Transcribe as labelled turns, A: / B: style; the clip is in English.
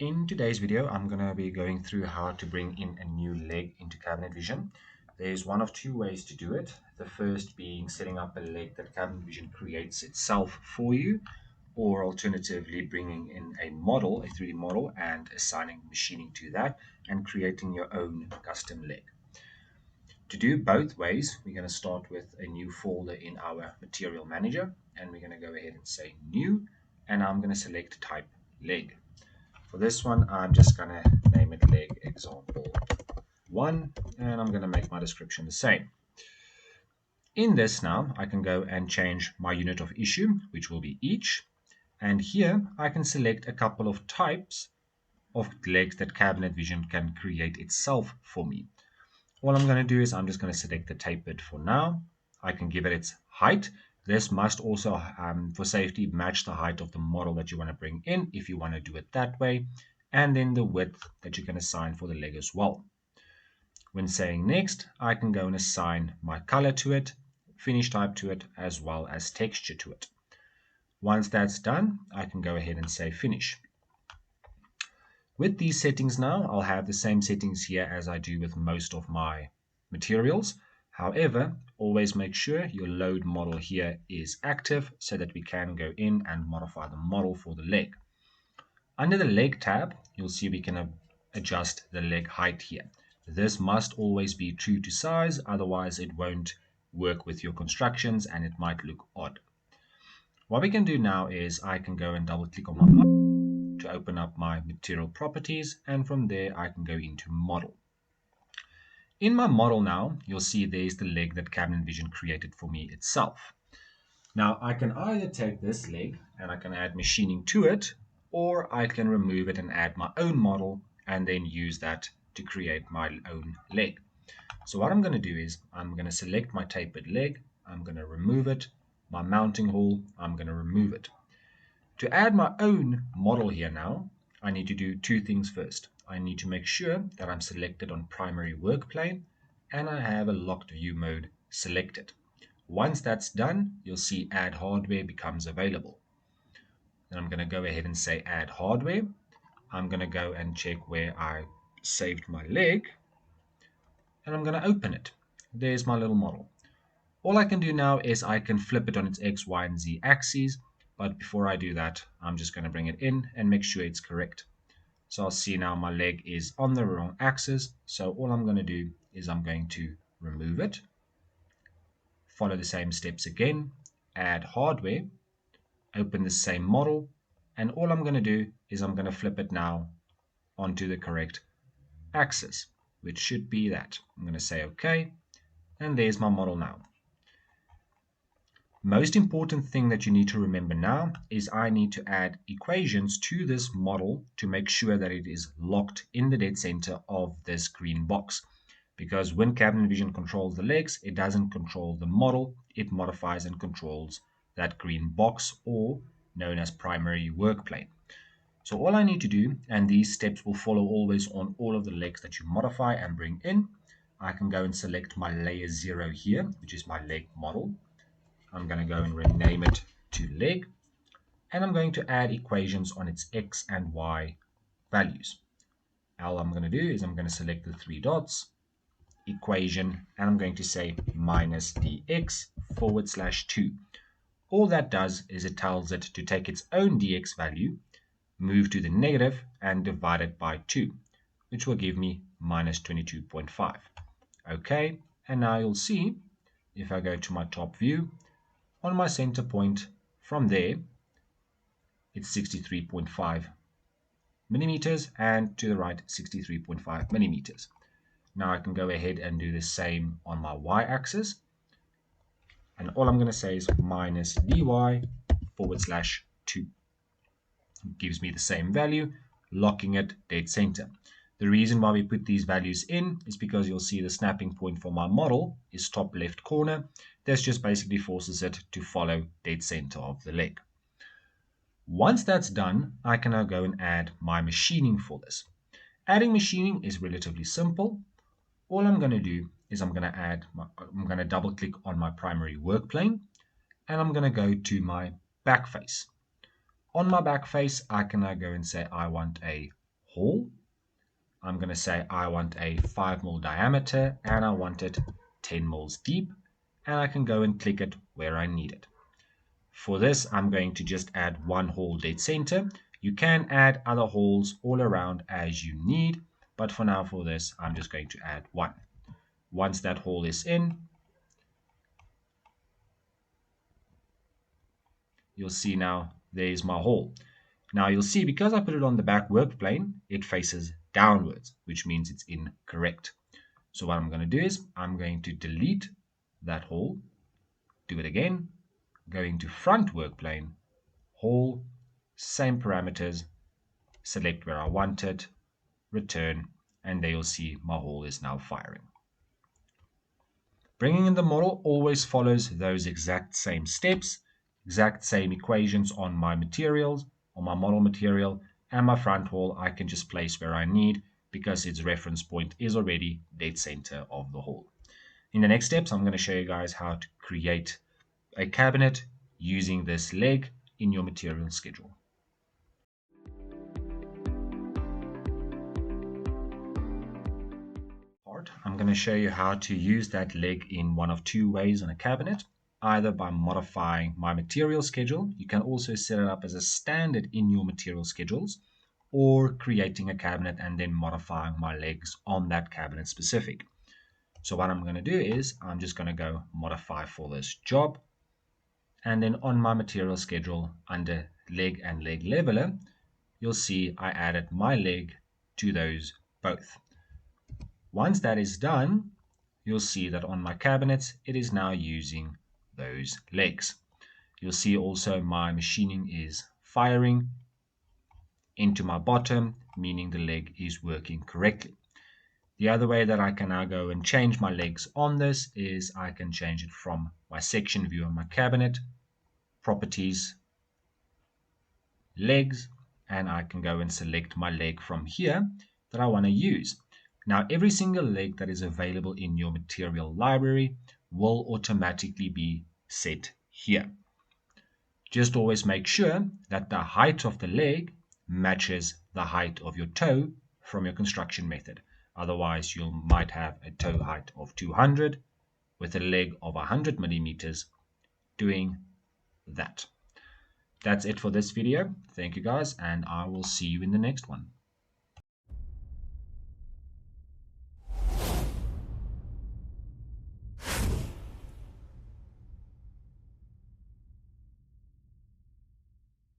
A: In today's video, I'm going to be going through how to bring in a new leg into Cabinet Vision. There's one of two ways to do it. The first being setting up a leg that Cabinet Vision creates itself for you, or alternatively bringing in a model, a 3D model, and assigning machining to that and creating your own custom leg. To do both ways, we're going to start with a new folder in our Material Manager, and we're going to go ahead and say New, and I'm going to select Type Leg. For this one, I'm just going to name it leg example 1, and I'm going to make my description the same. In this now, I can go and change my unit of issue, which will be each. And here I can select a couple of types of legs that Cabinet Vision can create itself for me. All I'm going to do is I'm just going to select the tapered for now. I can give it its height. This must also, for safety, match the height of the model that you want to bring in if you want to do it that way. And then the width that you can assign for the leg as well. When saying next, I can go and assign my color to it, finish type to it, as well as texture to it. Once that's done, I can go ahead and say finish. With these settings now, I'll have the same settings here as I do with most of my materials. However, always make sure your load model here is active so that we can go in and modify the model for the leg. Under the leg tab, you'll see we can adjust the leg height here. This must always be true to size, otherwise it won't work with your constructions and it might look odd. What we can do now is I can go and double click on my to open up my material properties, and from there I can go into model. In my model now, you'll see there's the leg that Cabinet Vision created for me itself. Now I can either take this leg and I can add machining to it, or I can remove it and add my own model and then use that to create my own leg. So what I'm going to do is I'm going to select my tapered leg, I'm going to remove it, my mounting hole, I'm going to remove it. To add my own model here now, I need to do two things first. I need to make sure that I'm selected on primary work plane and I have a locked view mode selected. Once that's done, you'll see add hardware becomes available. Then I'm going to go ahead and say add hardware. I'm going to go and check where I saved my leg and I'm going to open it. There's my little model. All I can do now is I can flip it on its X, Y, and Z axes. But before I do that, I'm just going to bring it in and make sure it's correct. So I'll see now my leg is on the wrong axis. So all I'm going to do is I'm going to remove it. Follow the same steps again. Add hardware. Open the same model. And all I'm going to do is I'm going to flip it now onto the correct axis, which should be that. I'm going to say OK. And there's my model now. Most important thing that you need to remember now is I need to add equations to this model to make sure that it is locked in the dead center of this green box. Because when Cabinet Vision controls the legs, it doesn't control the model, it modifies and controls that green box, or known as primary work plane. So all I need to do, and these steps will follow always on all of the legs that you modify and bring in, I can go and select my layer 0 here, which is my leg model. I'm going to go and rename it to leg, and I'm going to add equations on its X and Y values. All I'm going to do is I'm going to select the three dots, equation, and I'm going to say minus dx / 2. All that does is it tells it to take its own dx value, move to the negative, and divide it by 2, which will give me minus 22.5. Okay, and now you'll see, if I go to my top view, on my center point, from there, it's 63.5 millimeters, and to the right, 63.5 millimeters. Now I can go ahead and do the same on my y-axis, and all I'm going to say is minus dy / 2. It gives me the same value, locking it dead center. The reason why we put these values in is because you'll see the snapping point for my model is top left corner. This just basically forces it to follow dead center of the leg. Once that's done, I can now go and add my machining for this. Adding machining is relatively simple. All I'm going to do is I'm going to double click on my primary work plane, and I'm going to go to my back face. On my back face, I can now go and say I want a hole. I'm going to say I want a 5mm diameter and I want it 10 mils deep, and I can go and click it where I need it. For this, I'm going to just add one hole dead center. You can add other holes all around as you need, but for now, for this, I'm just going to add one. Once that hole is in, you'll see now there's my hole. Now you'll see because I put it on the back work plane, it faces downwards, which means it's incorrect. So what I'm going to do is I'm going to delete that hole, do it again, going to front work plane, hole, same parameters, select where I want it, return, and there you'll see my hole is now firing. Bringing in the model always follows those exact same steps, exact same equations on my materials, on my model material, and my front hole I can just place where I need because its reference point is already dead center of the hole. In the next steps, I'm going to show you guys how to create a cabinet using this leg in your material schedule. I'm going to show you how to use that leg in one of two ways on a cabinet, either by modifying my material schedule. You can also set it up as a standard in your material schedules, or creating a cabinet and then modifying my legs on that cabinet specific. So what I'm going to do is I'm just going to go modify for this job, and then on my material schedule under leg and leg leveler, you'll see I added my leg to those both. Once that is done, you'll see that on my cabinets, it is now using those legs. You'll see also my machining is firing into my bottom, meaning the leg is working correctly. The other way that I can now go and change my legs on this is I can change it from my section view on my cabinet, properties, legs, and I can go and select my leg from here that I want to use. Now, every single leg that is available in your material library will automatically be set here. Just always make sure that the height of the leg matches the height of your toe from your construction method. Otherwise, you might have a toe height of 200 with a leg of 100 millimeters doing that. That's it for this video. Thank you guys, and I will see you in the next one.